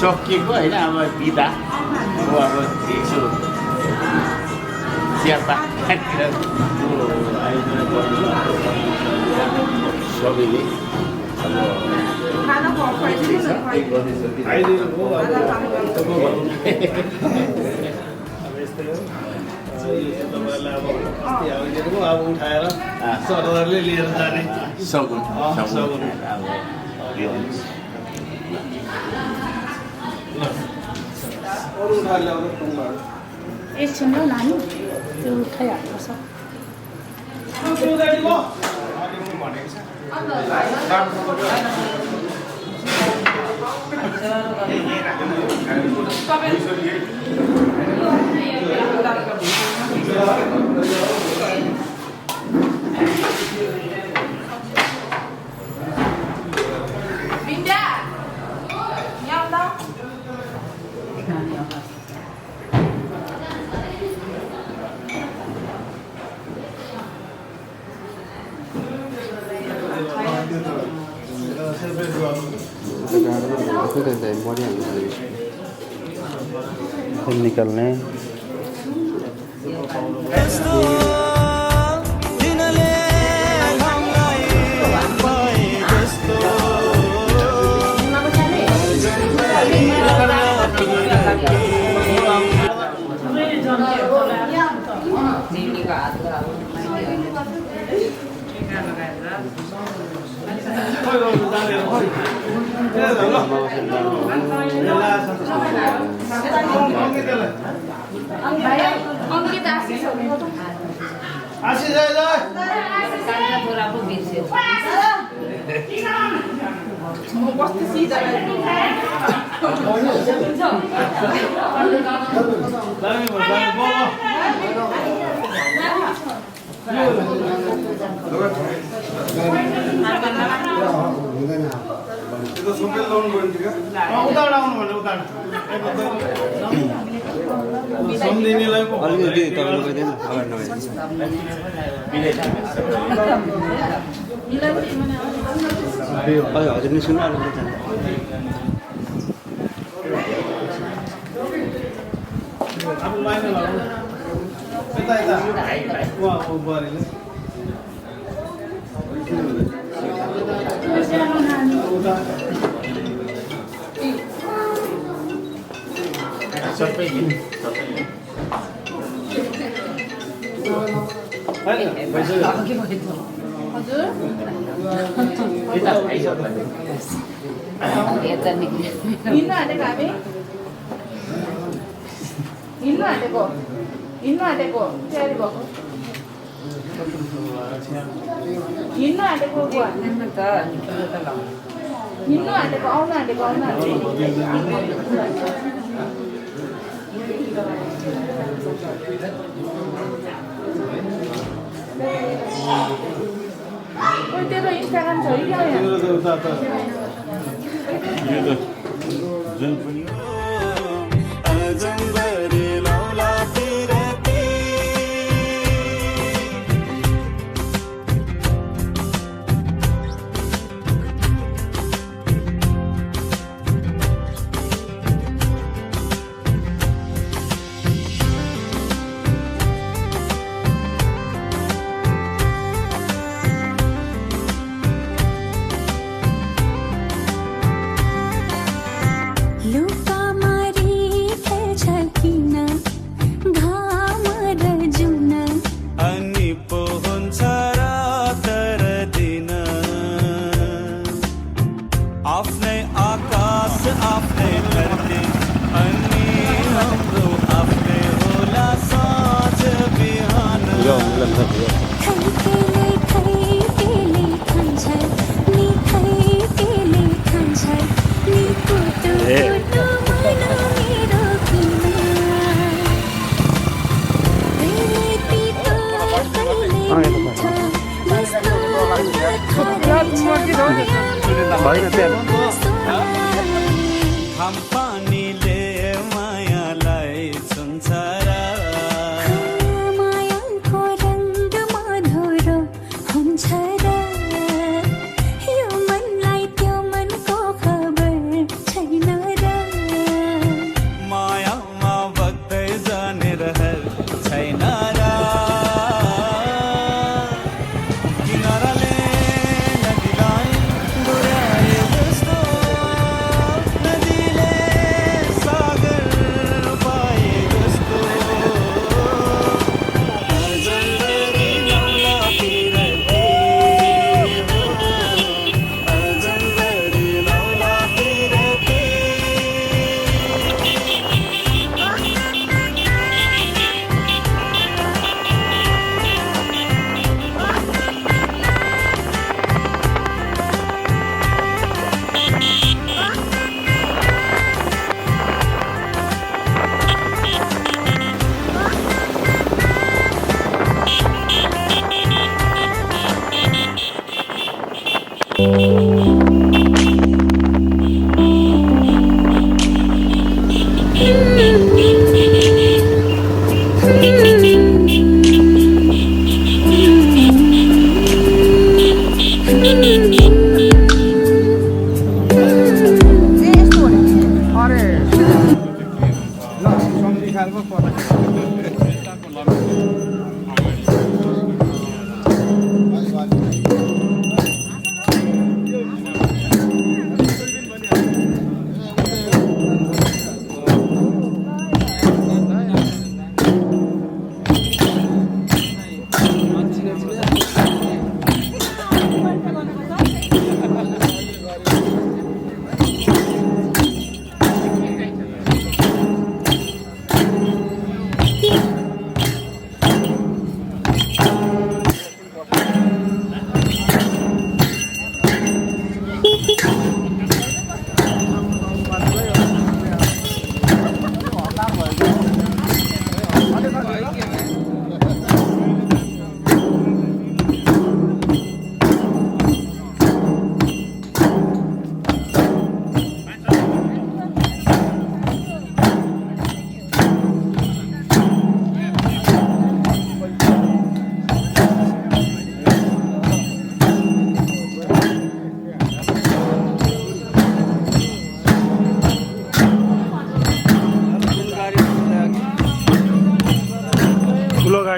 सकिएको होइन अब बिदा अब यसो चियापातिर सबैले अब उठाएर सरहरूले लिएर जाने सगुन अरू उठाएर ल्याउनु एकछिन ल नानी त्यो उठाइहाल्नु पर्छ निकलने हजुर निस्कनु तेरो इन्स्टाग्राम छ कि जुन पनि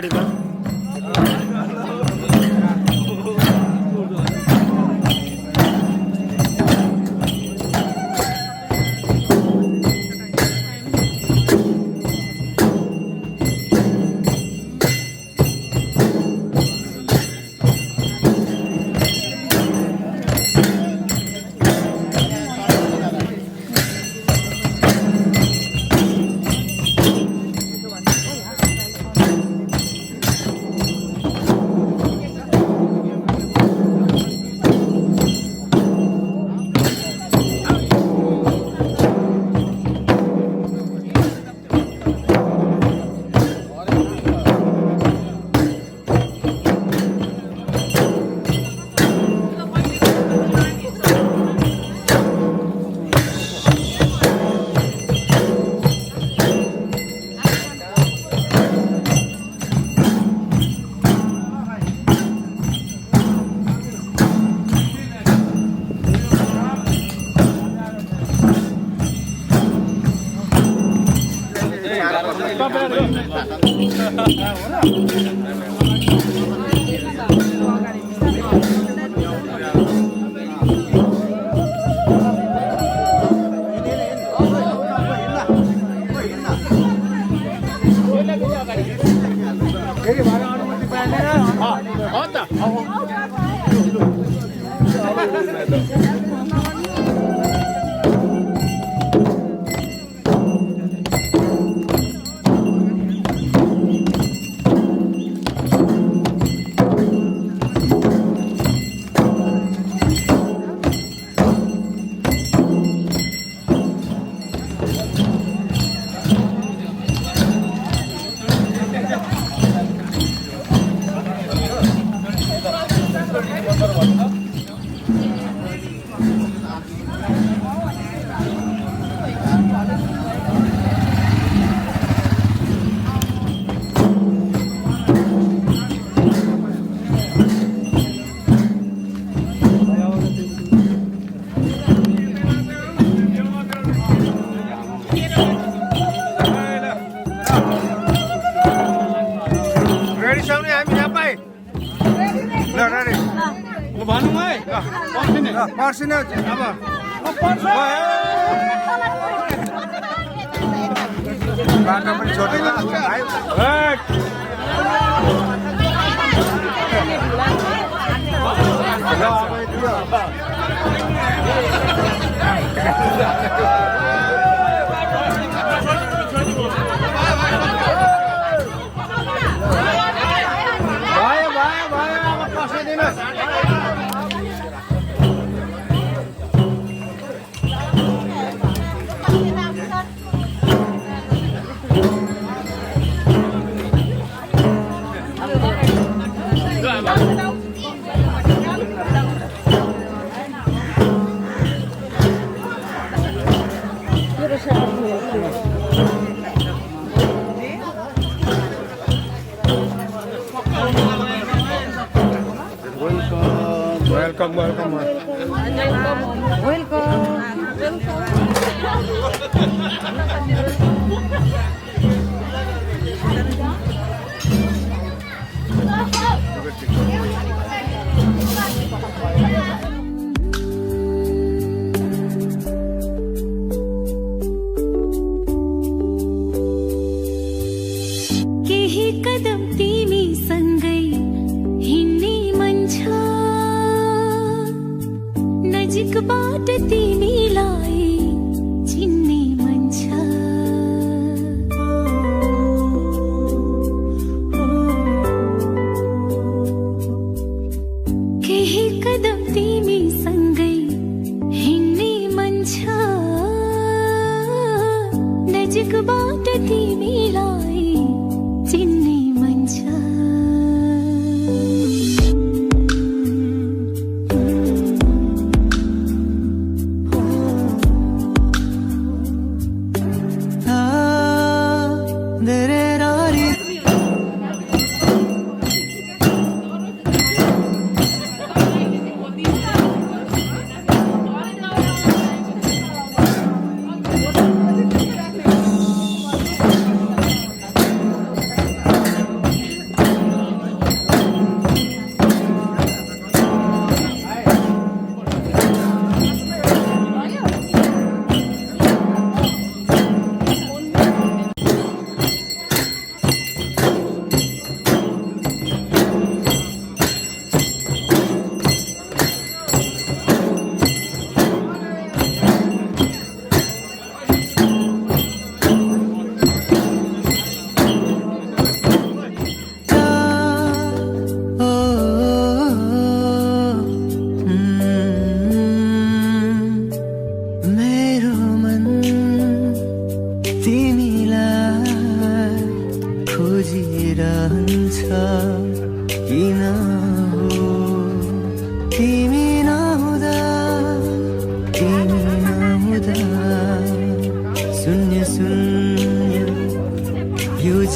गाडीमा पर्सिने अब बाटो पनि छोडेर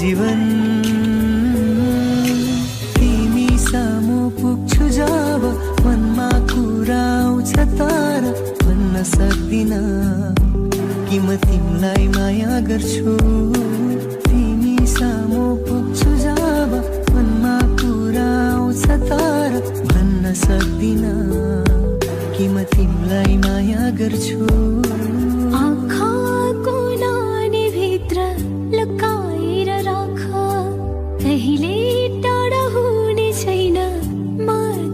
जीवन तिमी सामु पुग्छु जब मनमा कुरा आउँछ तर भन्न सक्दिन कि म तिमीलाई माया गर्छु तिमी सामु पुग्छु जब मनमा कुरा आउँछ तर भन्न सक्दिन कि म तिमीलाई माया गर्छु आँखाको नानीभित्र लुकाएर राख कहिले टाढा हुने छैन म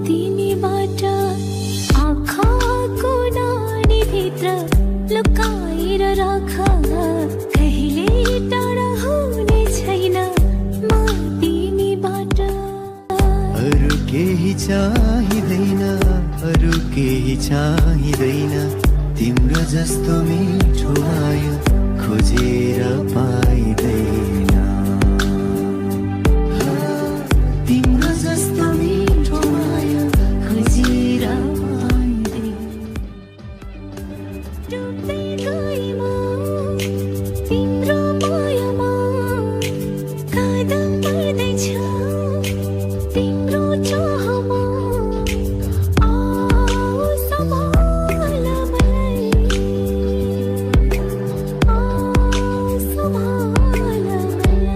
तिमीबाट आँखाको नानीभित्र लुकाएर राख कहिले टाढा हुने छैन म तिमीबाट अरू केही चाहिँदैन अरू केही चाहिँदैन तिम्रो जस्तो मिठो माया खोजेर पाइँदैन तिम्रो जस्तो मिठो माया खोजेर पाइँदैन डुब्दै गएँ म तिम्रो मायामा कदम बढ्दैछ तिम्रो चाहमा आऊ सम्हाल मलाई आऊ सम्हाल मलाई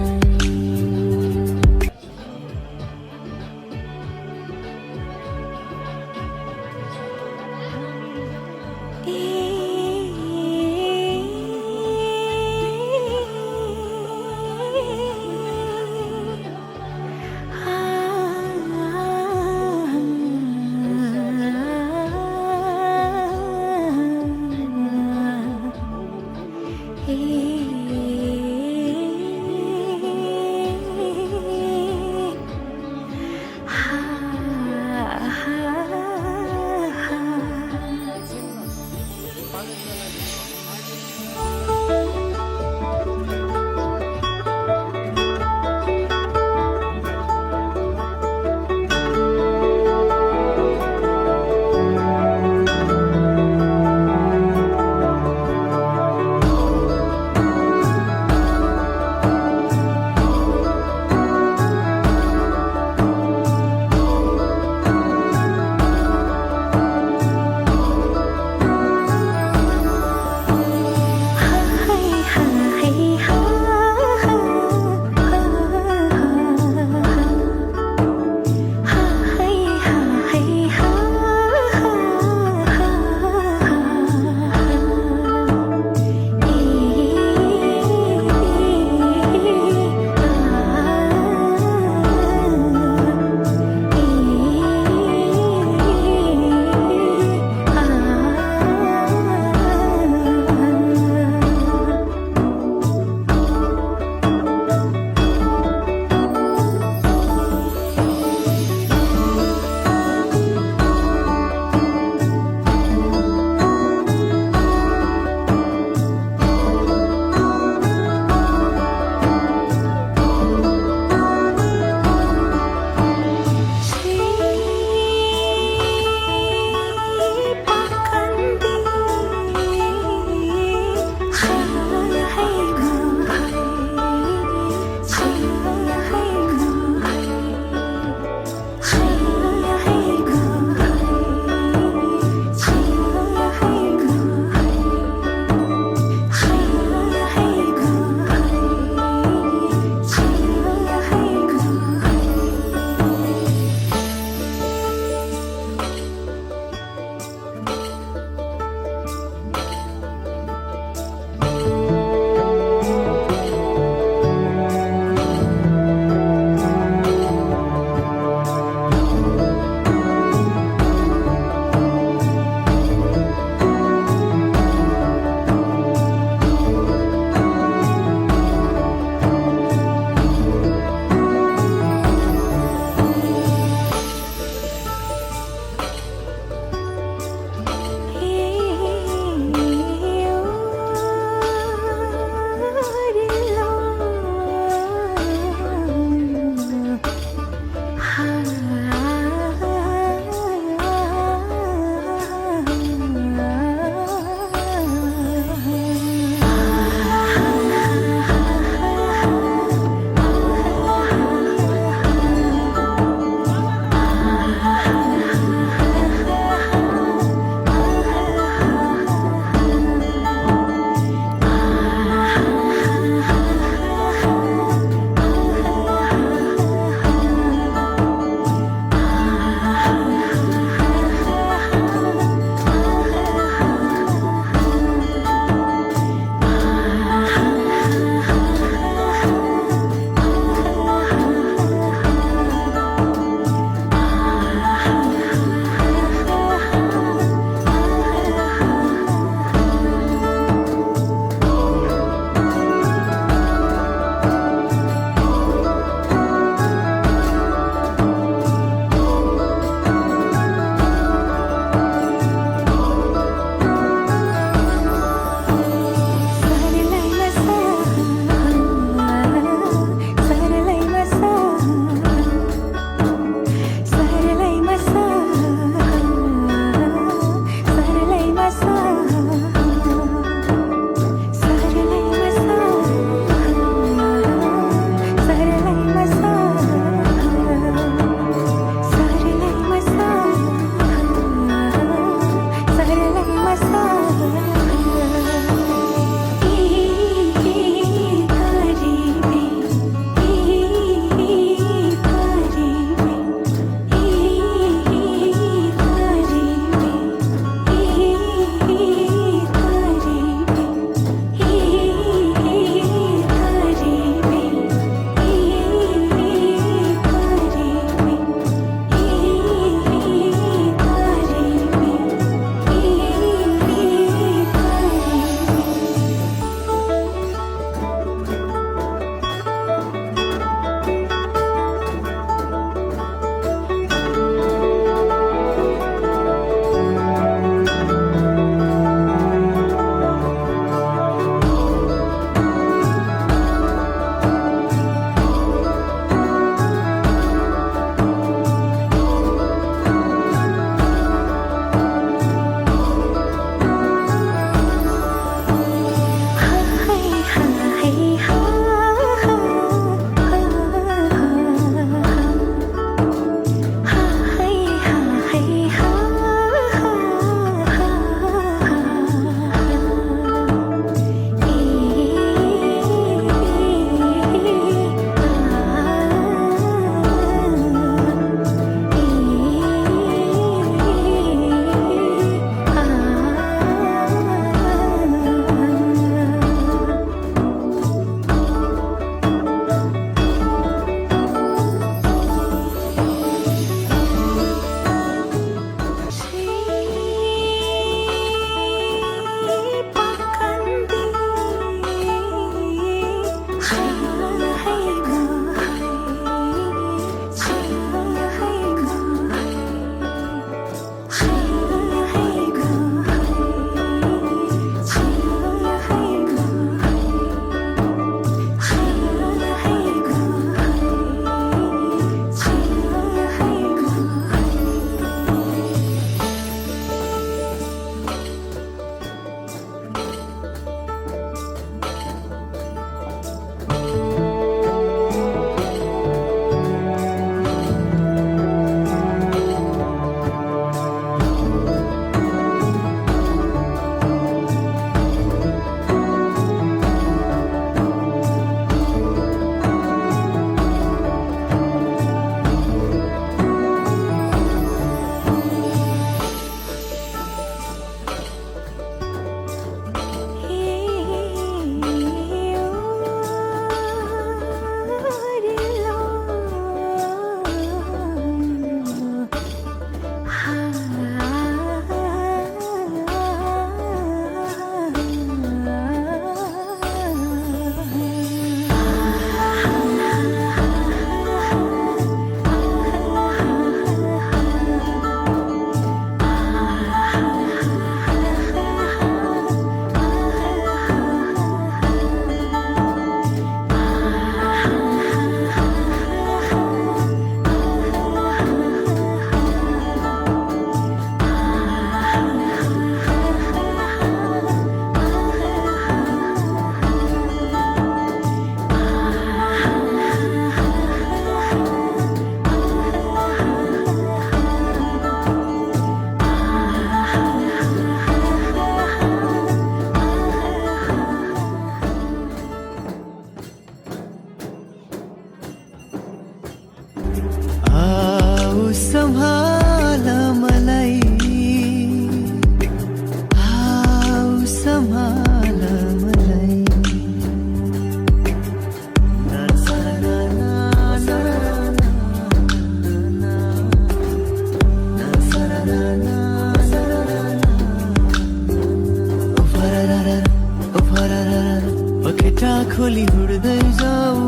पखेटा खोली उड्दै जाऊ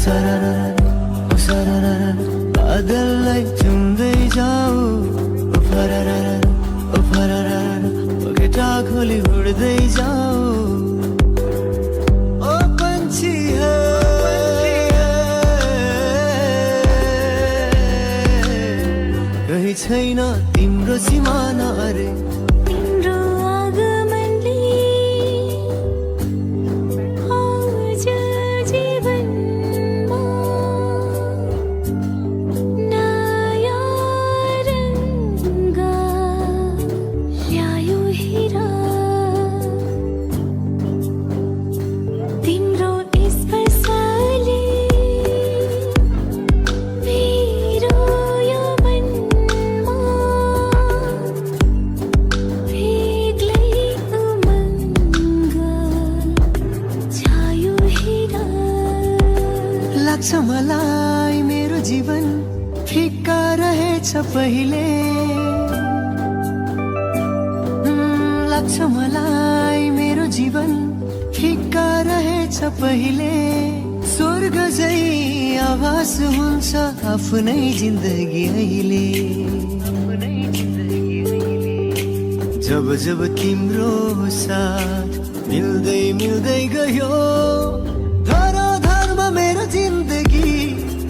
सररर सररर बादललाई चुम्दै जाऊ फररर पखेटा खोली उड्दै जाऊ ओ पंछी है कहीं छैन तिम्रो सिमाना अरे तिम्रो आगमनले आज जीवनमा नयाँ रङ्ग ल्यायो हिरा तिम्रो स्पर्शले मेरो यो मनमा बेग्लै उमङ्ग छायो हिरा लाग्छ मलाई मेरो जीवन फिक्का रहेछ पहिले लाग्छ मलाई मेरो जीवन फिक्का रहेछ पहिले स्वर्ग झै आभास हुन्छ आफ्नै जिन्दगी अहिले जब जब तिम्रो साथ मिल्दै मिल्दै गयो धराधारमा मेरो जिन्दगी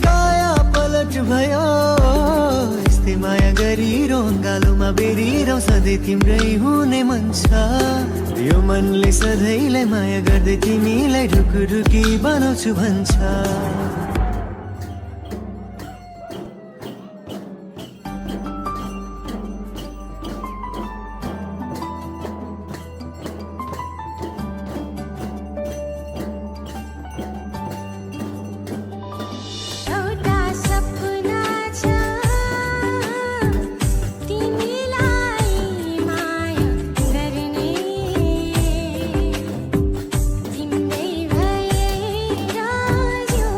काया पलट भयो यस्तै माया गरिरहँ गालोमा बेरिरहँ सधैँ तिम्रै हुने मन छ यो मनले सधैँलाई माया गर्दै तिमीलाई ढुकुढुकी बनाउँछु भन्छ एउटा सपना छ तिमीलाई माया गर्ने तिम्रै भएर यो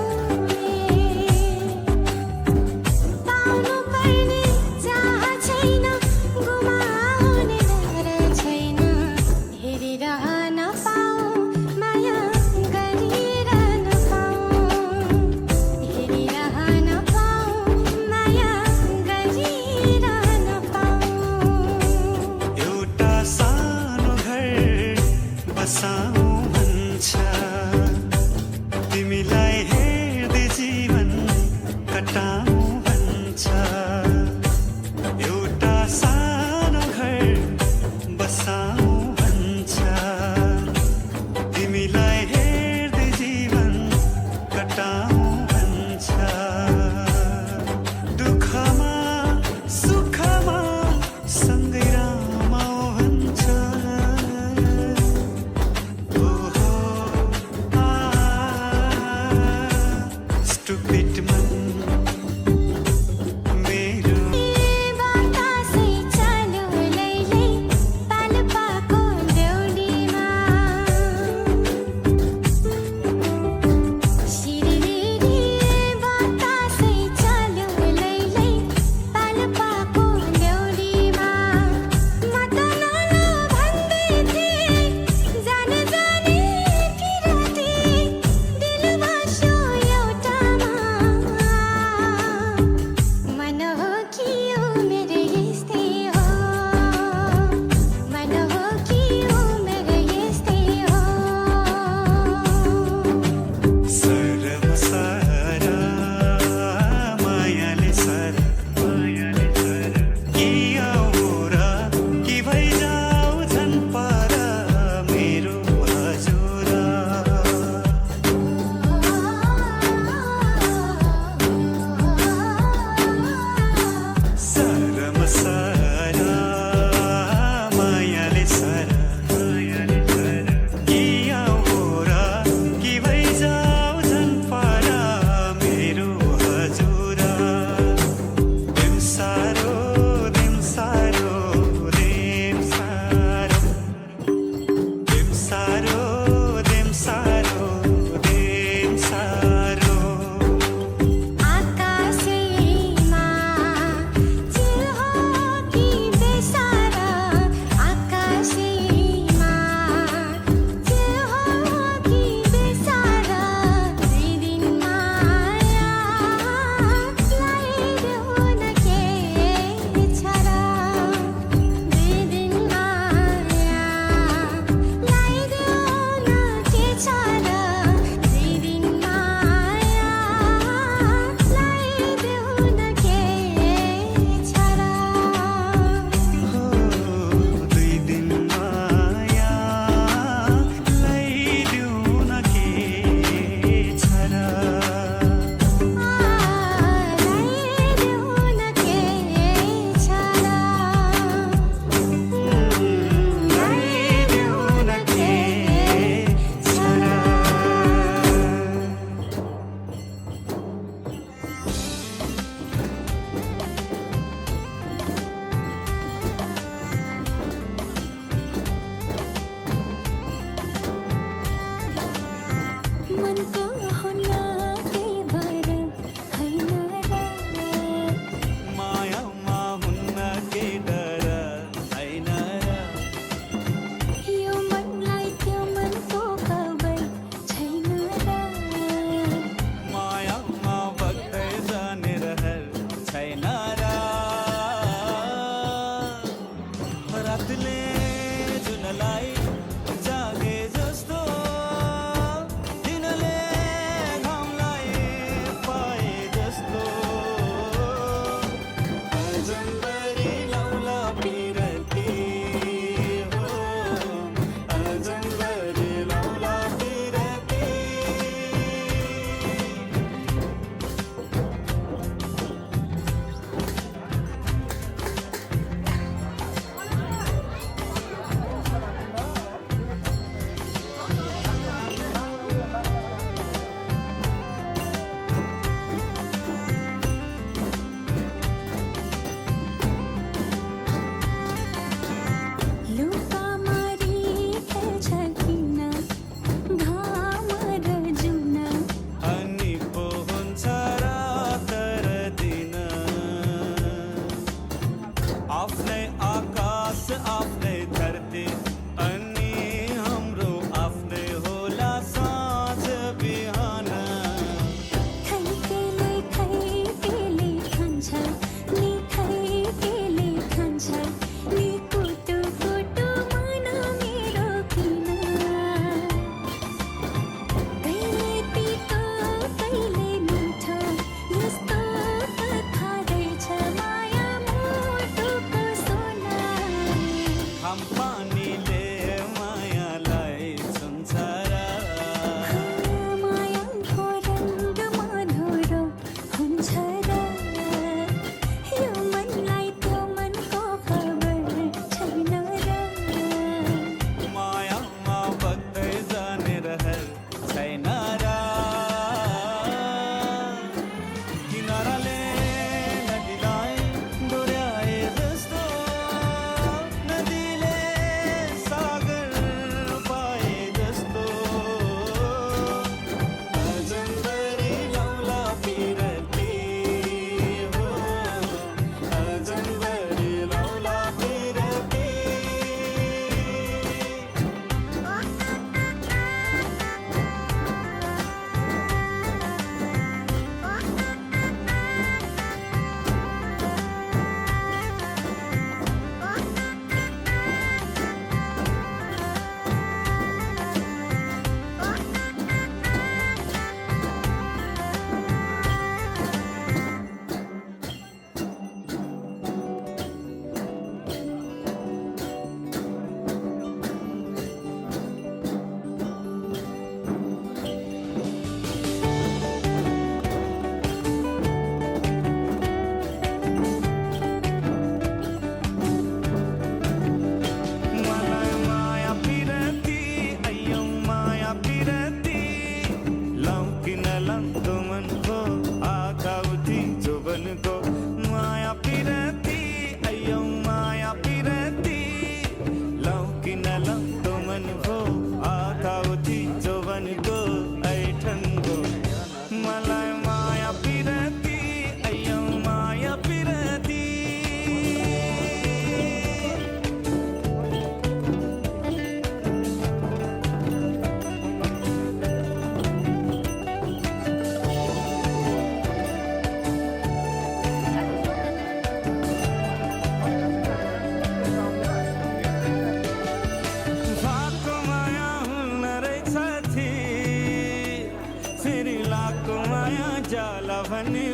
जाला भने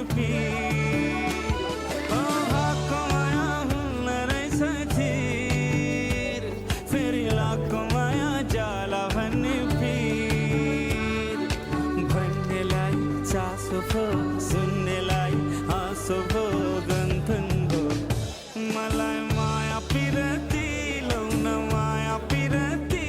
भागको माया हुन्न रहेछ थिर फेरि लाखको माया जाला भने भन्नेलाई चासो भो सुन्नेलाई हाँसो भो गन्थन भो मलाई माया पिरती लौन माया पिरती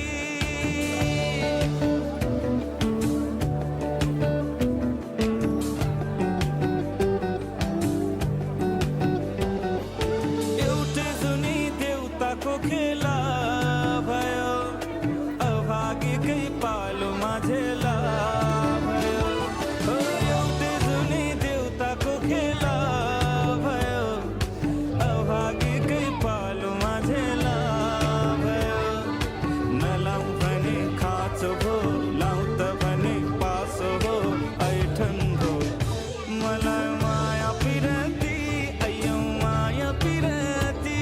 एउटै जुनी देउताको खेला भयो अभागीकै पालोमा झेला भयो एउटै जुनी देउताको खेला भयो अभागीकै पालोमा झेला भयो नलाउ भने खाँचो भो लाउ त भने पासो हो ऐठन हो मलाई माया पिरती अय्यौ माया पिरती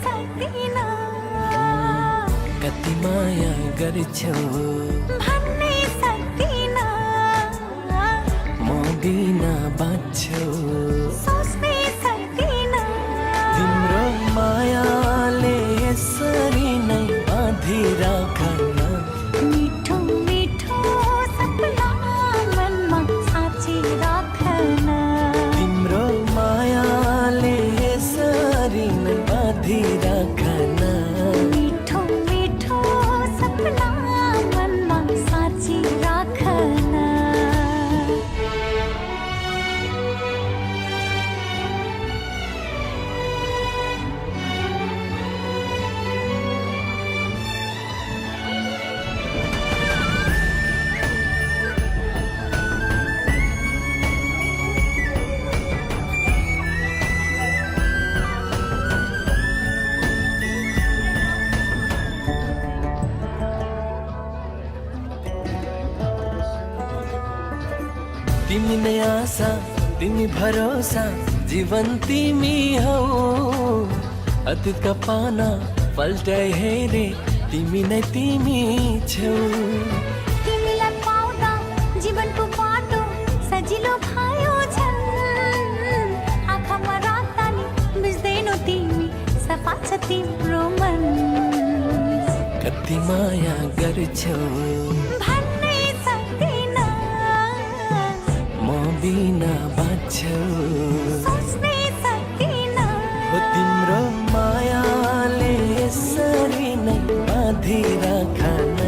सक्दिन कति माया गर्छौ भन्नै सक्दिन म बिना बाँच्छौ सोच्नै सक्दिन तिम्रो मायाले यसरी नै बाँधिराखन मिठो मिठो सपना मनमा साँची राखन तिम्रो मायाले यसरी नै बाँधिराखन मिठो मिठो सपना मनमा साँची राखन तिमी नै आशा तिमी भरोसा जीवन तिमी हौ अतीतका पाना पल्टाइ हेरे तिमी नै तिमी छौ तिमीलाई पाउँदा जीवनको बाटो सजिलो भयो झन् आँखामा राख्दा नि बुझ्दैनौ तिमी सफा छ तिम्रो मन कति माया गर्छौ भन्नै सक्दिन म बिना बाँच्छौ सोच्नै सक्दिन हो तिम्रो मायाले यसरी नै बाँधिराखन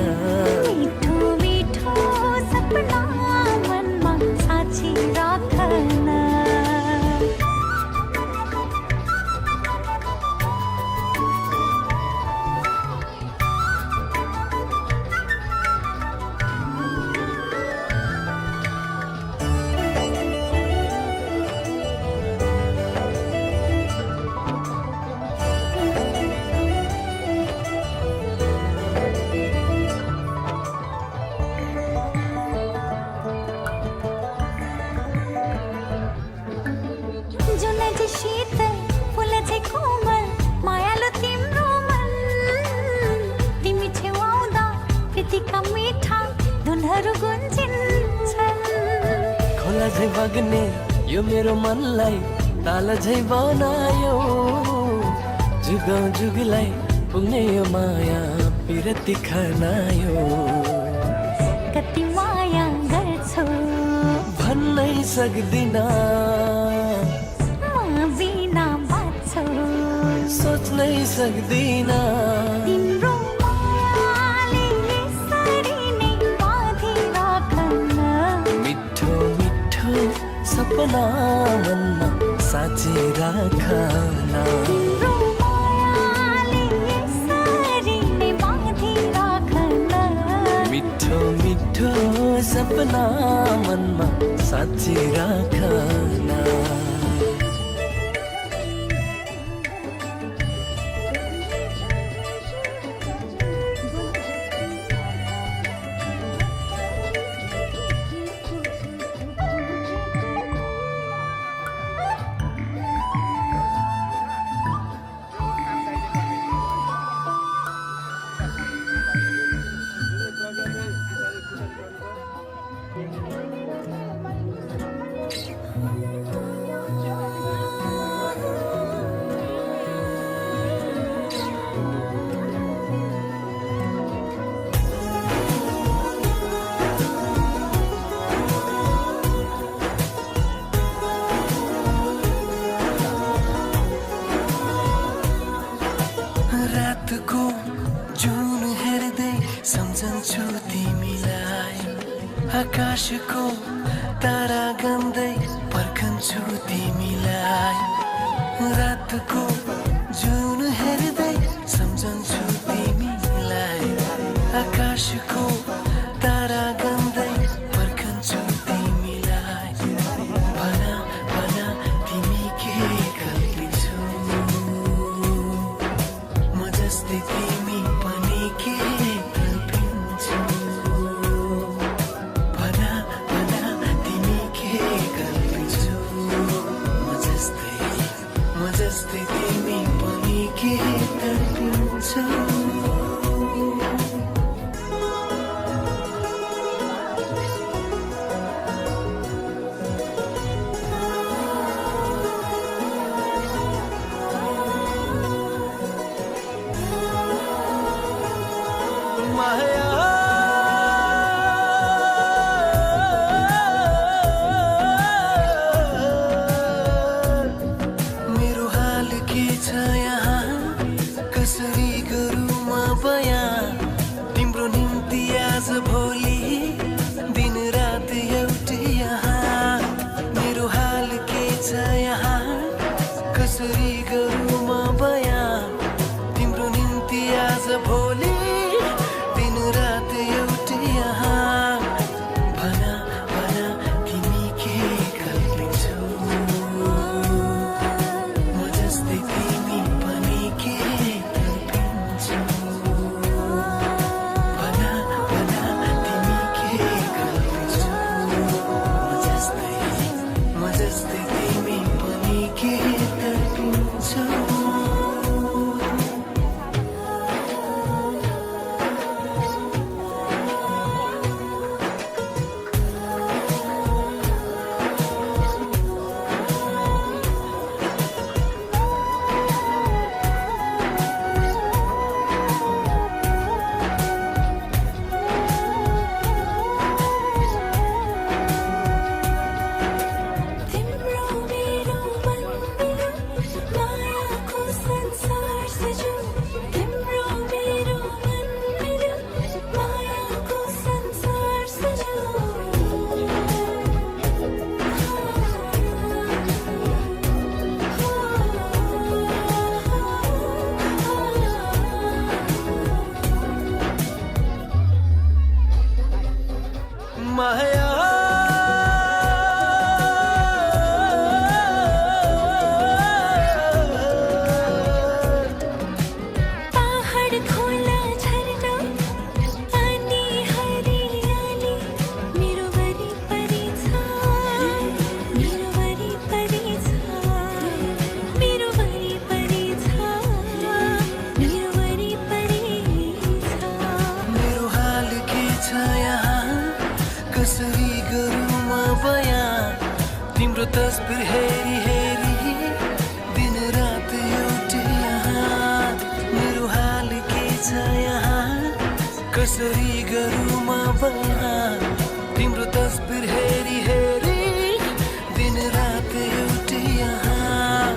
मिठो मिठो सपना मनमा साँची राखन जुन चाहिँ शीतल फुल चाहिँ कोमल मायालु तिम्रो मन तिमी छेउ आउँदा प्रीतिका मिठा धुनहरू गुन्जिन्छन् खोला झै बग्ने यो मेरो मनलाई ताल झै बनायो जुग जुगलाई पुग्ने यो माया पिरती खनायो कति माया गर्छौ भन्नै सक्दिन म बिना बाँच्छौ सोच्नै सक्दिन तिम्रो मायाले यसरी नै बाँधिराखन मिठो मिठो सपना मनमा साँची राखन तिम्रो मायाले यसरी नै बाँधिराखन मिठो मिठो सपना मनमा साँच्ची राखना रातको जुन हेर्दै सम्झन्छु तिमीलाई आकाशको तारा गन्दै पर्खन्छु तिमीलाई रातको जुन हेर्दै सम्झन्छु तिमीलाई आकाशको तारा गन्दै पर्खन्छु तिमीलाई भना भना तिमी के कल्पिन्छौ जस्तै तिमी पनि के कल्पिन्छौ भना भना तिमी के कल्पिन्छौ म जस्तै तिमी पनि के कल्पिन्छौ माया मेरो हाल के छ यहाँ कसरी गरौँ म बयाँ तिम्रो निम्ति आज भोलि दिन रात एउटै यहाँ मेरो हाल के छ यहाँ कसरी गरौँ म बयाँ तिम्रो निम्ति आज भोलि रात एउटै यहाँ भना भना तिमी के कल्पिन्छौ म जस्तै तिमी पनि के कल्पिन्छौ भना भना तिमी के कल्पिन्छौ म जस्तै तिमी पनि के कल्पिन्छौ माया पहाड खोला झरना अनि हरियाली मेरो वरिपरि छ मेरो वरिपरि छ मेरो वरिपरि छ मेरो वरिपरि छ मेरो हाल के छ यहाँ कसरी गरौँ म बयाँ तिम्रो तस्बिर हेरी हेरी दिन रात एउटै यहाँ मेरो हाल के छ यहाँ कसरी गरौँ म बयाँ तिम्रो तस्बिर हेरी हेरी दिन रात एउटै यहाँ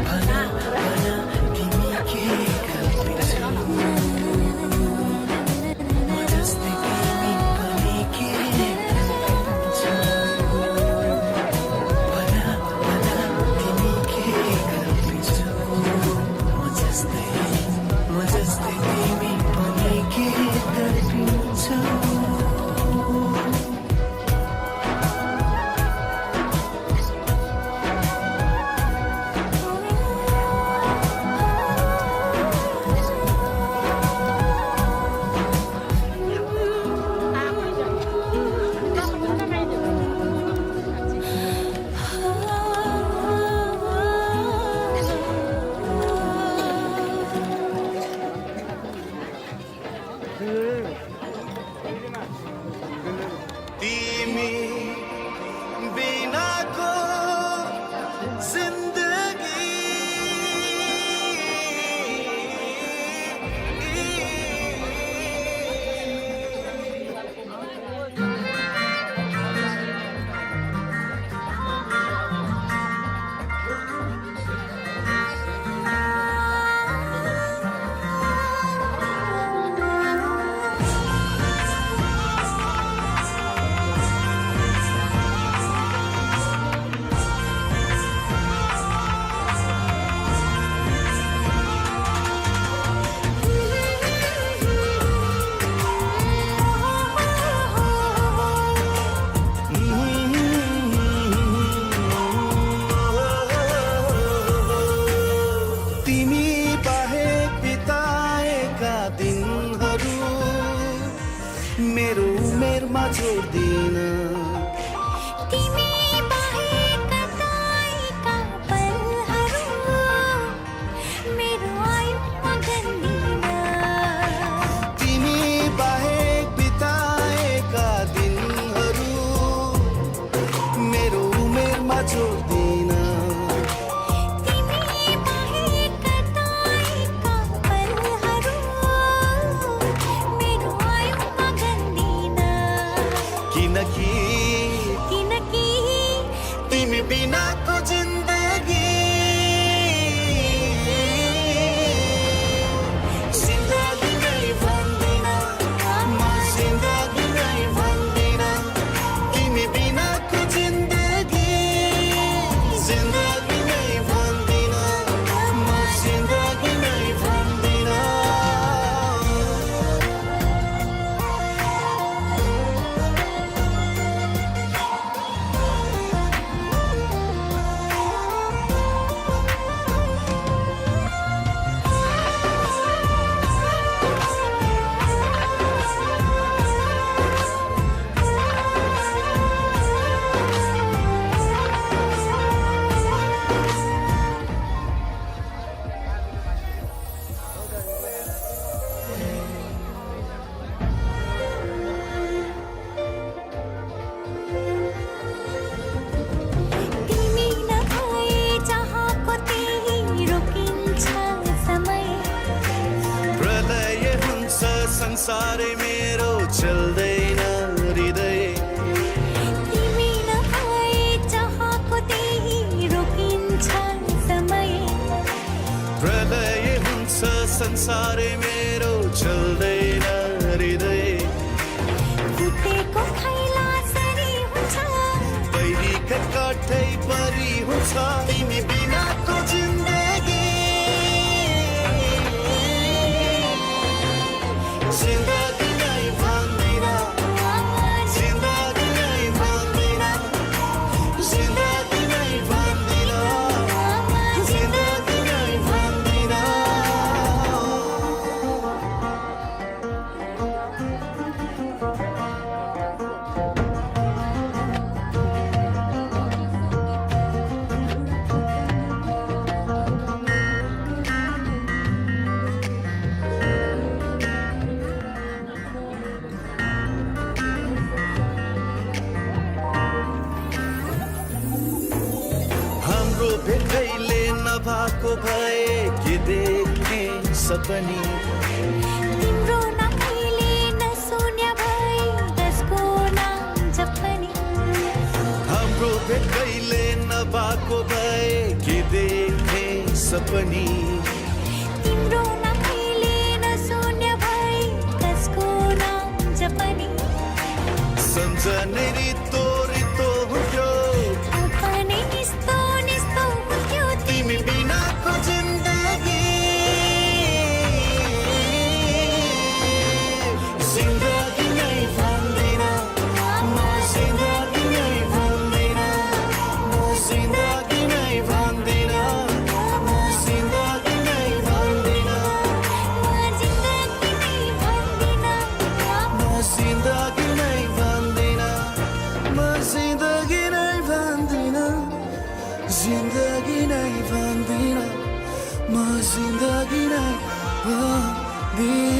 भना भना तिमी के कल्पिन्छौ म जस्तै तिमी पनि के कल्पिन्छौ भना भना तिमी के कल्पिन्छौ म जस्तै तिमी पनि के कल्पिन्छौ बिनाको जिन्दगी जिन्दगी नै भन्दिन म जिन्दगी नै भन्दिन तिमी बिनाको जिन्दगी जिन्दगी नै भन्दिन म जिन्दगी नै भन्दिन तिमी नभए जहाँको त्यही रोकिन्छ समय प्रलय हुन्छ संसारै मेरो चल्दैन हृदय तिमी नभए जहाँको त्यही रोकिन्छ समय प्रलय हुन्छ संसारै मेरो चल्दैन हृदय फुटेको थैला सरी हुन्छ पहिरीका काठै परी हुन्छ तिमी बिनाको जिन्दगी जिन्दगी नै भन्दिन जिन्दगी नै भन्दिन जिन्दगी नै भन्दिन जिन्दगी नै भन्दिन हाम्रो भेटैले नभएको भए के देख्ने सपनी तिम्रो नभएले नसुन्या भए त्यसको नाम जपनी हाम्रो भेटैले नभएको भए के देख्ने सपनी तिम्रो नभएले नसुन्या भए त्यसको नाम जपनी सम्झने रितो रितो हुन्थ्यो अपनै निस्तो निस्तो हुन्थ्यो तिमी बिनाको जिन्दगी जिन्दगी नै भन्दिन म जिन्दगी नै भन्दिन म जिन्दगी नै भन्दिन म जिन्दगी नै भन्दिन म जिन्दगी नै भन्दिन म जिन्दगी नै भन्दिन म जिन्दगी नै भन्दिन जिन्दगी नै भन्दिन म जिन्दगी नै भन्दिन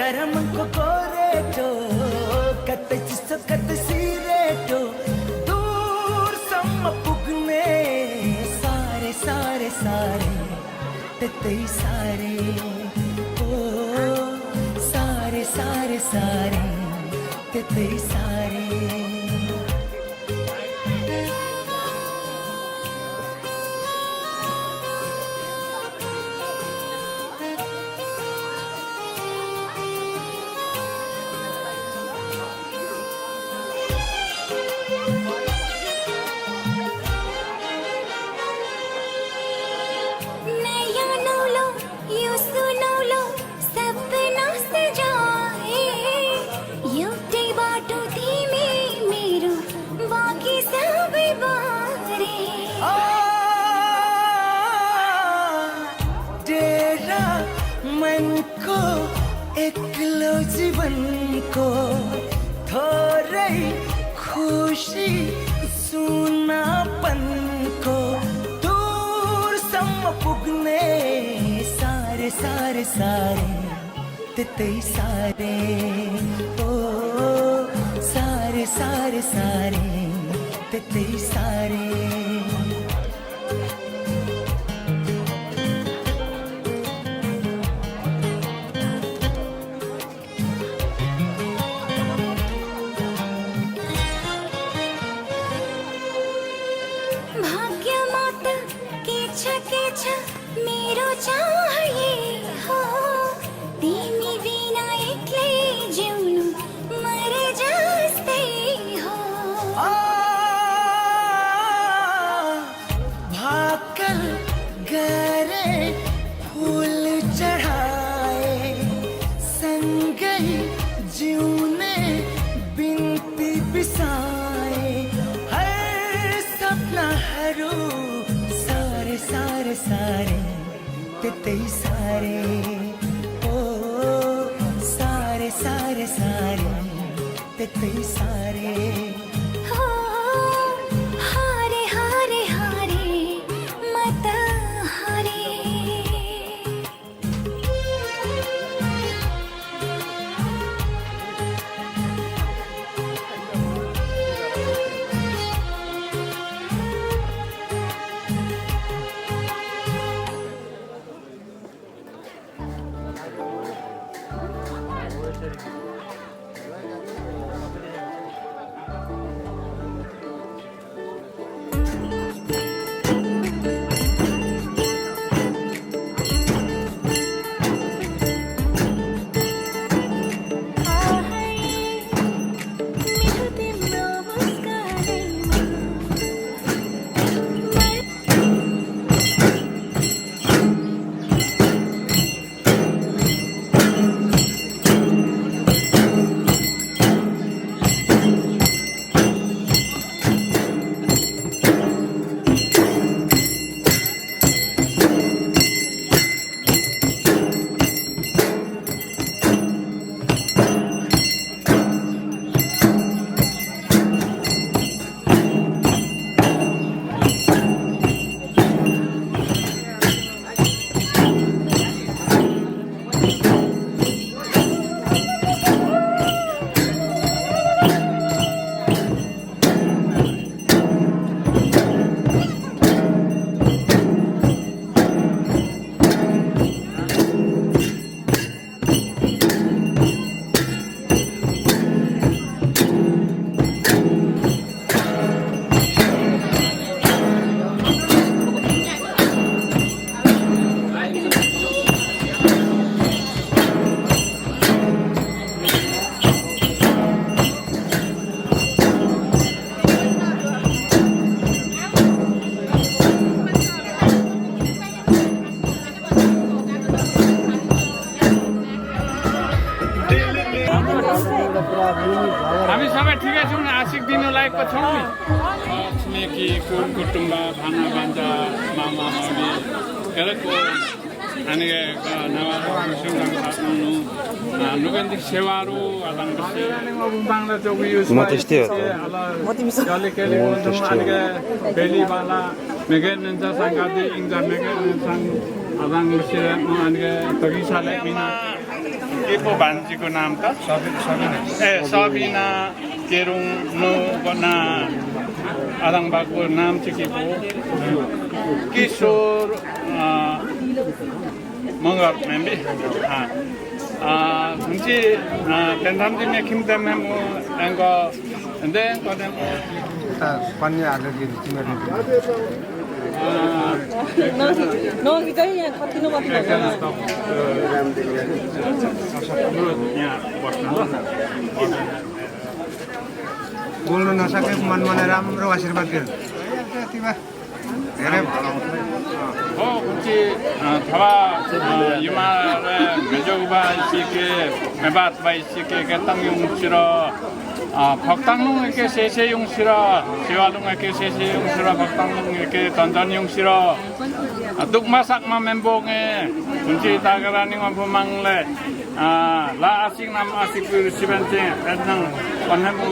गरमको गोरेटो कतै चिसो कतै सिरेटो दूरसम्म पुग्ने सारे सारे सारे त्यतै सारे ओ सारे सारे सारे त्यतै सारे नया नौलो यो सुनौलो सपना सजाए एउटै बाटो तिमी मेरो बाँकी सबै बारे डेरा मनको एक्लो जीवनको थोरै खुसी सुनापनको दूरसम्म पुग्ने सारे सारे सारे त्यतै सारे ओ सारे सारे सारे त्यतै सारे भाग्यमा त के छ मेरो चाहिए हो तिमी बिना एक्लै जिउनु मरे जस्तै हो भाकल गरे फूल चढ़ाए सँगै जिउने बिन्ती बिसाए हर सपनाहरू सारे सारे सारे त्यतै सारे ओ सारे सारे सारे त्यतै सारे हो हारे हारे हारे मत हारे हामी सबै ठिकै छौँ आशिक दिनु लायकको छौँ नि छिमेकी कुटुम्ब भाना भान्जा मामा मामी ಎಲ್ಲಕ್ಕೂ ನನಗೆ ನಾವು ನುಗಂದಿ ಸೇವಾರು ಬಾಂಗ್ಲಾ ಚೌಕಿ ಯೂಸ್ ಕೇಳಿ ನನಗೆ ಬೇಲಿ ಬಾಲ ಮೆಗನ್ ಅಂತ ಸಂಗಾತಿ ಹಿಂಗ ಮೆಗನ್ ಸಂಗ್ ಅದಂಗ ನನಗೆ ತಗಿಸಾಲೆ ಮೀನಾ के पो भान्जीको नाम त ए सबिना केरुङ नुको आदङबाको नाम चाहिँ के पो किशोर मगर मेम्बी हुन्छ tentamdi me kimda memo engo ende kodem कन्या हालेर दिनु तिमीहरू नगी चाहिँ यहाँ कति नम्बर यहाँ बस्नु बोल्नु नसकेको मन मलाई राम्रो आशीर्वाद दिनु धेरै हो कुची थवा युमारे मेजोगबा इसिके मेबाट बाइ इसिके केतङ युङसिर भक्ताङनुङ एके सेसे युङसिर सिवालुङ एके सेसे युङसिर भक्ताङनुङ एके तन्जन युङसिर दुकमा sakma memboङे कुची तागरानि ngomongले la asing nam asik sibenche enang panemu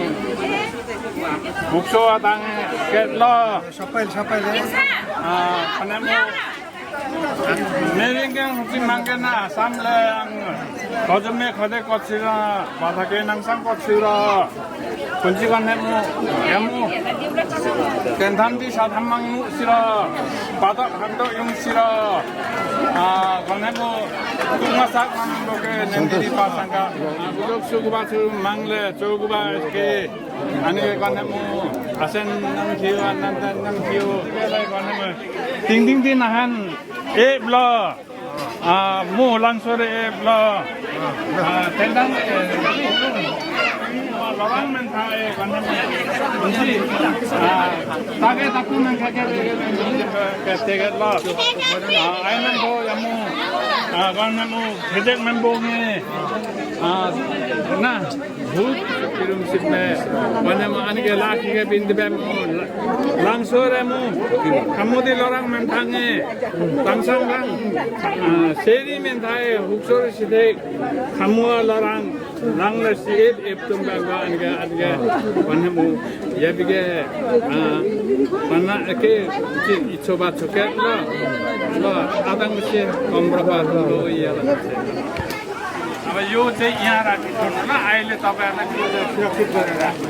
bukso adang ketlo सबैले panemu मेरिङगे हुँची माङ्गेना सामले खजमे खदे कछिर बाथाके नाङसाङ कछिर कुन्ची गन्नेमु हेमु केन्थान्दी साथामाङ मुसिर बाथक हान्दो युङसिर गन्नेमु कुमासाक माङबोके नेन्दिरी पासाङका बुजुक सुगुबाछु माङले चौगुबा के अनि गन्नेमु आसेन नमखियो नन्दन नमखियो बेलाई गन्नेमु तिङ तिङ दिन नाहान ए ब्ल मु लान्सोरे ए ब्ल तेन्दाङ लवाङ मेन थाए गन्ने मुन्सी तागे ताकु मेन खाके केतेगे ल आइनन भो यमु गन्ने मु हेजेक मेन बोगे ना भूत किरुम सिपने गन्ने मु अनिके लाखिगे बिन्दबे मु लांसोरे मु खामुदी लराङ मेन थाङे ताङसाङ सेरी मेन थाए हुक्सोरे सिधे खामुआ लराङ langla siit iptum bangga anga panemu yabige panna ke icoba coket la adang mesin komproba lo iya अब यो चाहिँ यहाँ राखिदिनु ल अहिले तपाईहरुलाई सुरक्षित गरेर राख्नु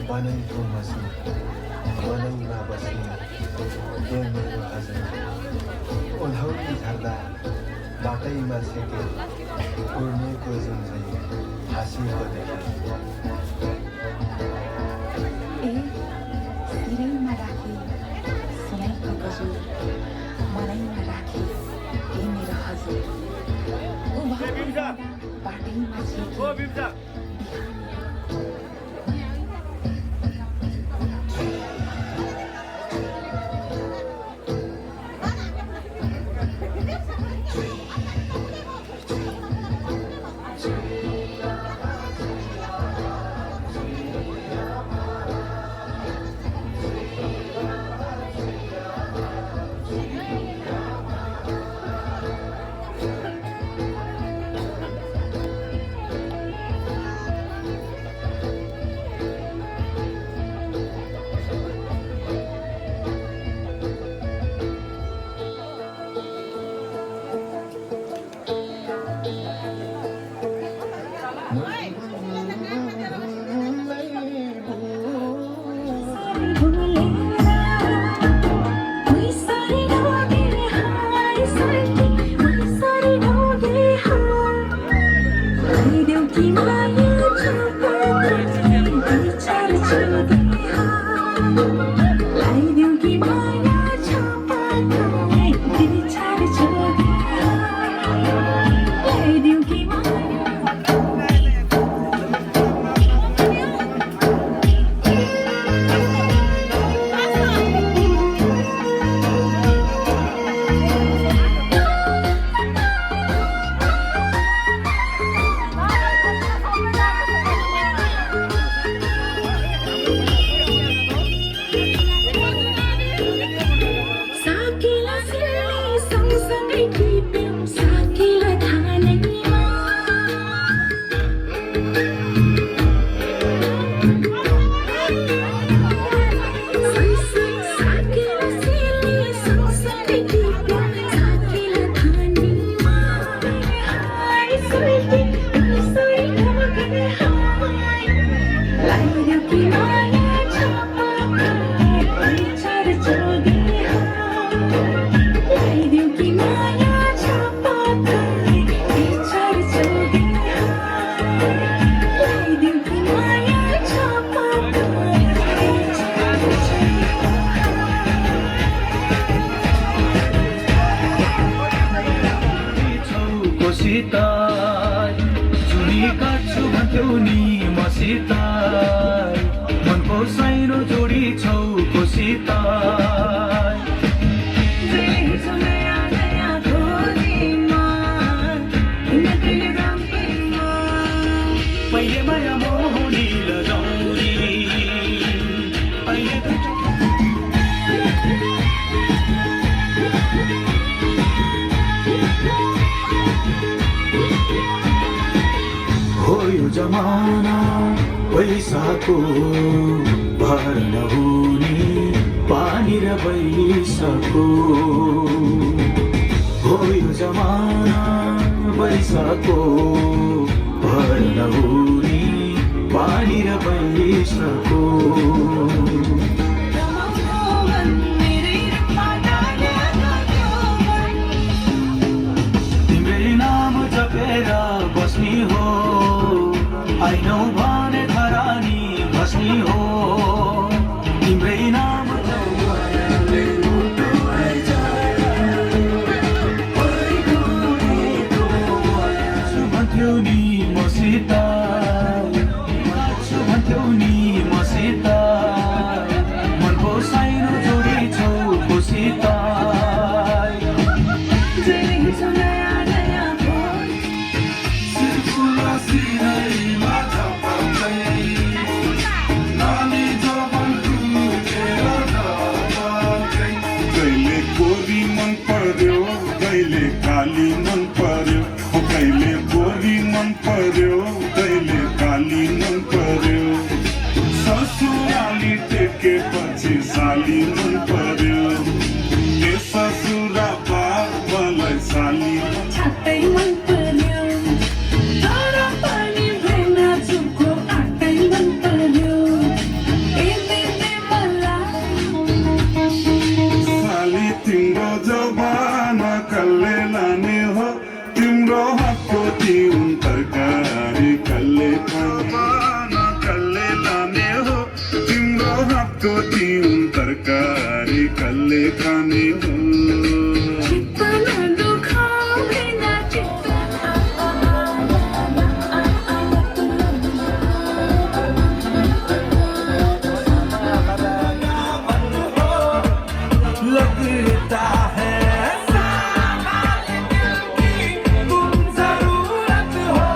बनैको बस्ने बनैमा बस्ने ए मेरो हजुर ओल्हाउली झर्दा बाटैमा सेके उड्नेको जुन चाहिँ हाँसिएको देखे ए सिरैमा राखे सुनाइको गजल मनैमा राखे ए मेरो हजुर बाटैमा सेके जुनी काट्छु भन्थ्यौ नि मसित मनको साइनो जोडी छौ कोसित पहिले माया मोहनी लजाउरी हो यो जमाना पैसाको भर नहुने पानी र पैसाको हो यो जमाना पैसाको भर नहुने पानी र पैसाको जपेर बस्नी हो आइनौ भने धरानी बस्नी हो तिमी मसित मनको साइनो जोडी छौ खुसित कहिले गोरी मन पर्यो कहिले काली मन पर्यो कहिले गोरी मन पर्यो कहिले काली मन पर्यो ससुराली टेकेपछि साली मन पर्यो ए ससुरा बाबालाई साली छातै मन पर्यो तर पनि प्रेम चुको आटै मन पर्यो ए दिने मलाई साली तिम्रो जवाना कल्ले लाने हो तिम्रो हातको तिउन तरकारी कल्ले खाने कल्ले लाने हो तिम्रो हातको तिउन तरकारी कल्ले खाने हो चित्तमा दुखाउँदैन लगता है तुम जरूरत हो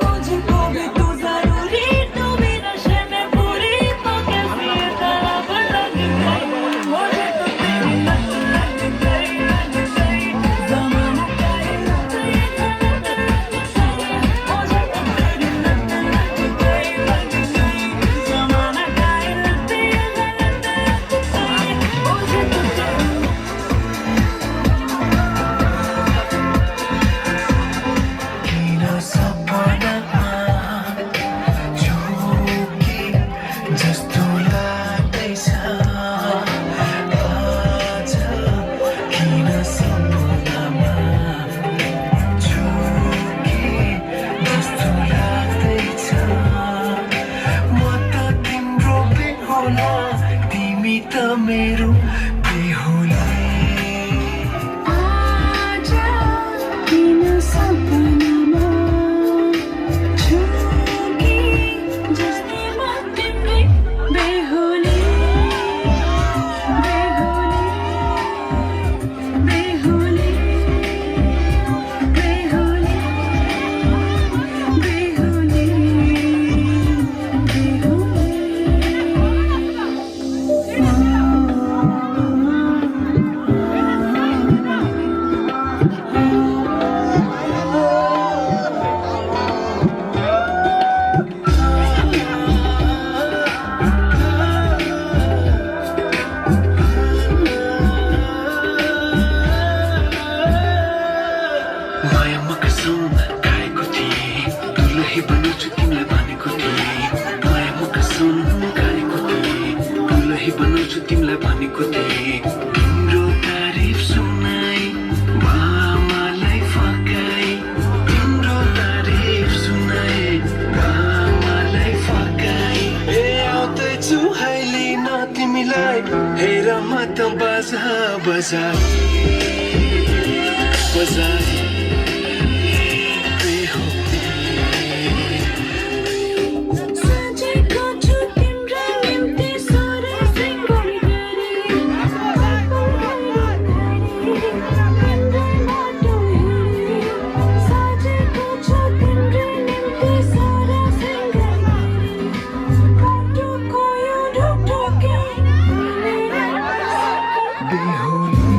मुझको भी तू जरूरी तू भी नशे में पूरी तो कैसी तरफ लग गई मुझे तो तेरी लत लग गई ज़माना का ये लत ये गलत लग गई मुझे तो तेरी लत लग गई ज़माना का ये लत ये गलत लग गई मुझे तो किन सपनामा झोके जस्तो लाग्दैछ आज किन सपनामा झोके जस्तो लाग्दैछ म त तिम्रो बेहुला तिमी त मेरो बेहुला आजा किन सपनामा झुकी जस्तै म तिम्रै बेहुली बेहुली बेहुली बेहुली बेहुली मायामा कसम खाएको थिएँ दुलही बनाउँछु तिमीलाई भनेको थिएँ मायामा कसम खाएको थिएँ दुलही बनाउँछु तिमीलाई भनेको थिएँ तिम्रो तारिफ सुनाई बामालाई फकाई तिम्रो तारिफ सुनाई बामालाई फकाई ए आउँदैछु हाइली न तिमीलाई हेर म त बाजा बजार बजार साँझेको छु तिम्रा निम्ति सारा सिङ्गार गरी तिम्रै बाटो हेरी साँझेको छु तिम्रा निम्ति सारा सिङ्गार गरी बाटोको यो ढुकढुकी बेहुली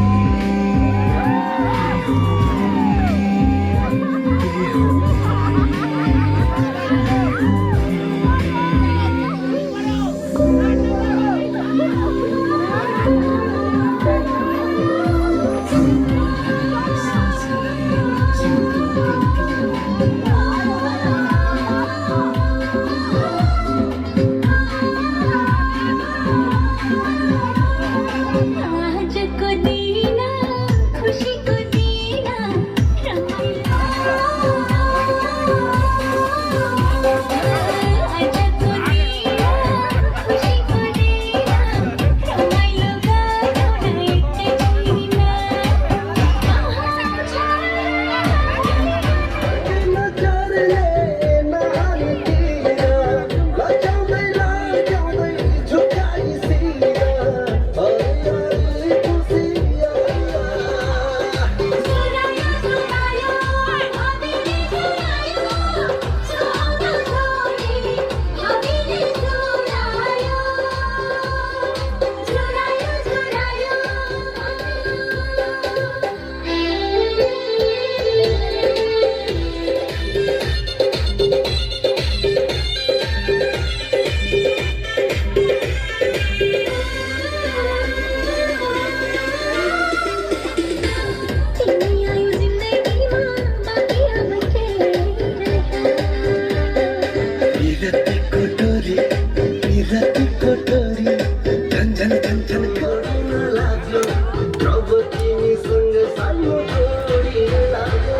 रातिको टोरी झन झन झन झन छोड्न लाग्यो जब तिमीसँग सानो जोडी लाग्यो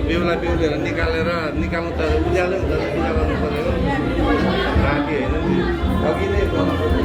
बेहुला बेहुलीहरू निकाल्नु त उज्यालो हुन्छ पूजा गर्नु पर्यो राति होइन अघि नै गर्नु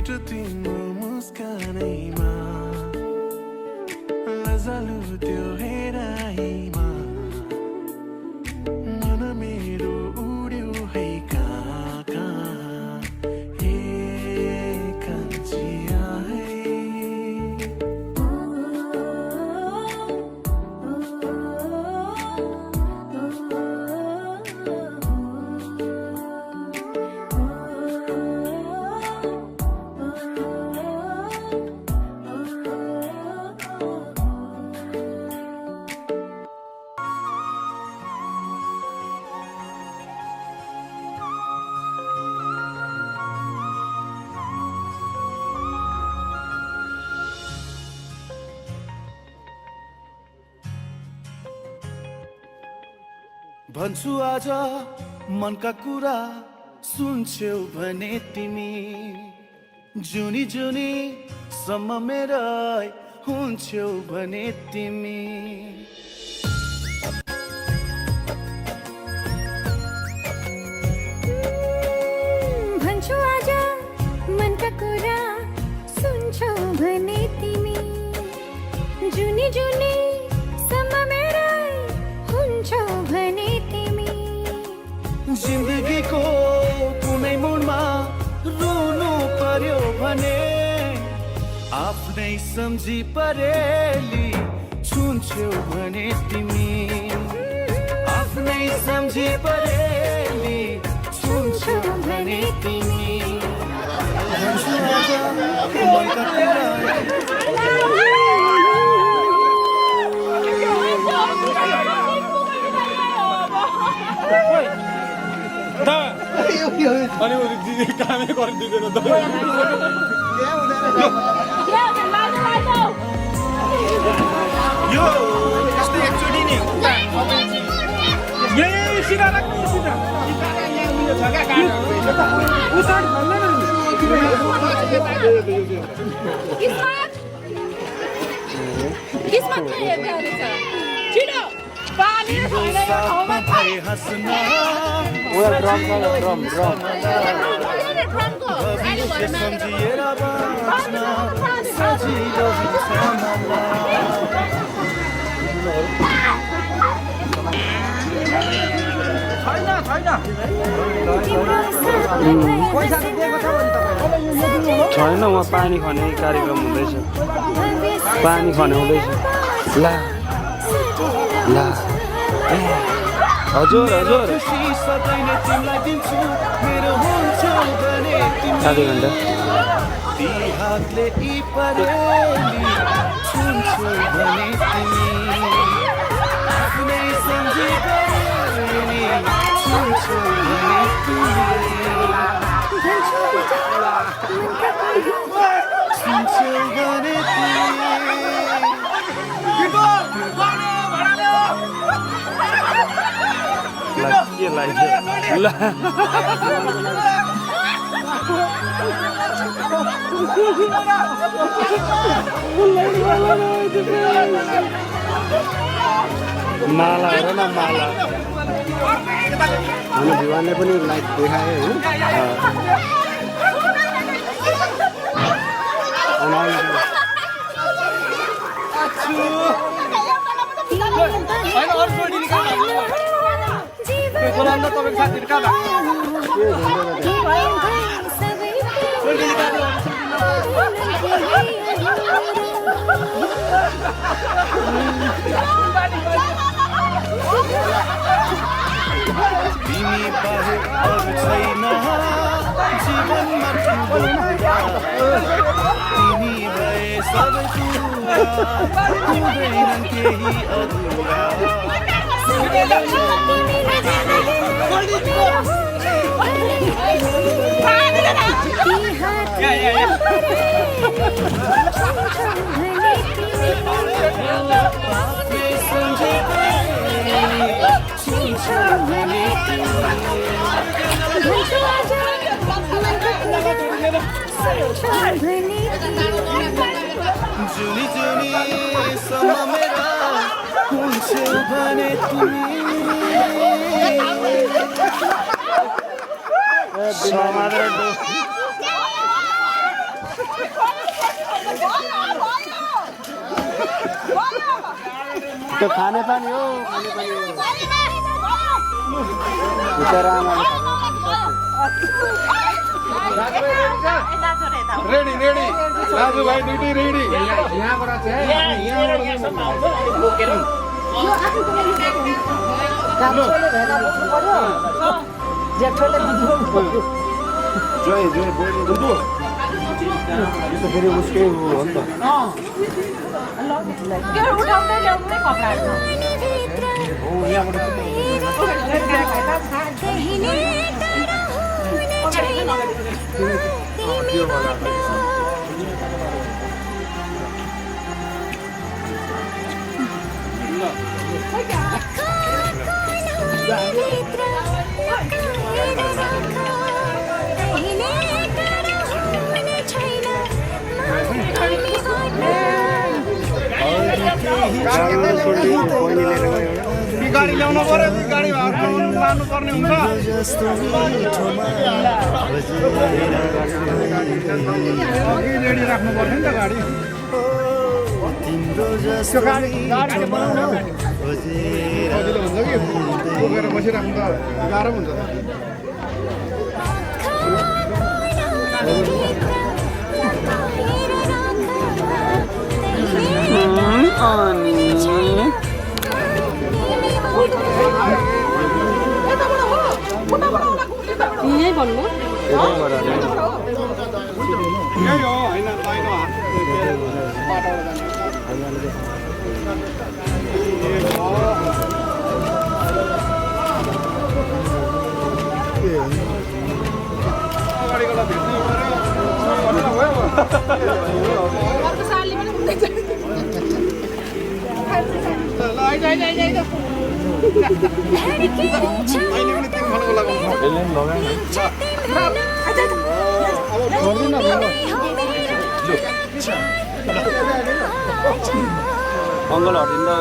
तिम्रो मुस्कानैमा लजालु त्यो हेराइमा मन मेरो उड्यो है कहाँ कहाँ हे कान्छिया है भन्छु आज मनका कुरा सुन्छौ भने तिमी जुनी जुनी सम्म मेरा हुन्छौ भने तिमी भन्छु आज मनका कुरा सुन्छौ भने तिमी जुनी जुनी सम्म मेरा हुन्छौ भने तिमी जिन्दगीको कुनै मोडमा रुनु पर्यो भने आफ्नै सम्झी परेली छुन्छौ भने तिमी आफ्नै सम्झी परेली छुन्छौ भने तिमी भन्छु आज मनका कुरा अनि दिदी कामै गरिदिँदैन त यो यस्तै एकचोटि नि यही सिधा राख्नु सिधा हँसना सम्झिएर बाँच्न सजिलो हुन्छ छैन उहाँ पानी खन्ने कार्यक्रम हुँदैछ पानी खनाउँदैछ ला ला हजुर हजुर आधी घन्टा हातले यी परेली छुन्छौ भने तिमी आफ्नै सम्झी परेली छुन्छौ भने तिमी छुन्छौ भने के लाग्छ ला माला हेर न माला अनि भिवानले पनि लाइट देखाए तिमी बाहेक अरू छैन जीवनमा तिमी भए सबै कुरा हुँदैनन् केही अधुरा जुनी जुनी सम्म मेरा हुन्छौ भने तिमी त्यो खाने पानी हो बिचरा आमाले रेडी दाजुभाइ दुइटै रेडी यहाँबाट बोकेर जोइ बोल्नु यो त फेरि उसकै हो नि त हो यहाँबाट गाडी ल्याउनु पर्यो गाडी लानु पर्ने हुन्छ रेडी राख्नु पर्छ नि त गाडी सजिलो हुन्छ कि बोकेर बसिराख्नु त गाह्रो हुन्छ यही भन्नु यही हो होइन पाइनो हात अङ्गल हटिँदा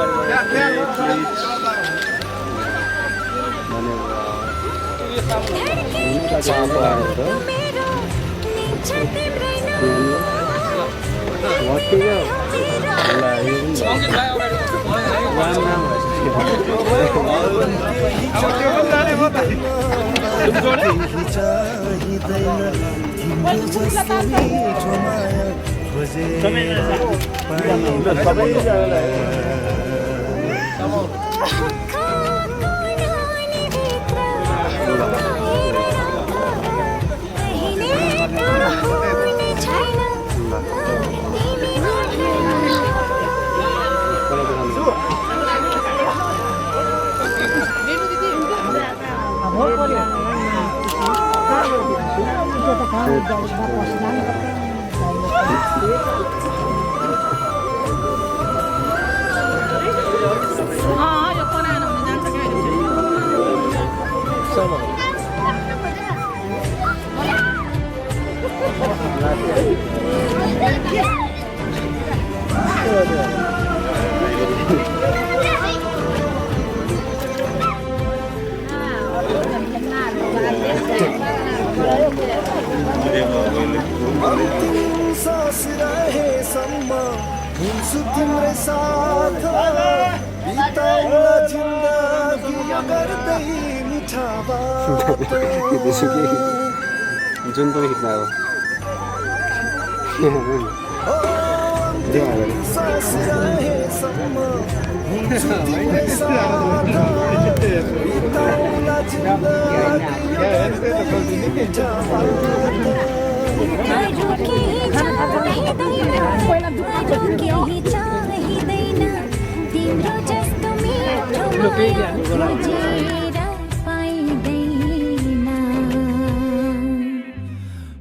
सास रहे सम्म हुन्छु तिम्रै साथ बिताउला जिन्दगी गर्दै मिठा बात जुन पनि खिच्न अब सास रहे सम्म हुन्छु तिम्रै साथ बिताउला जिन्दगी मिठा बात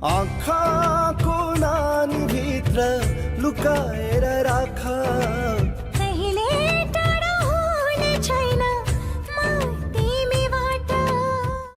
आँखाको नानी भित्र लुकाए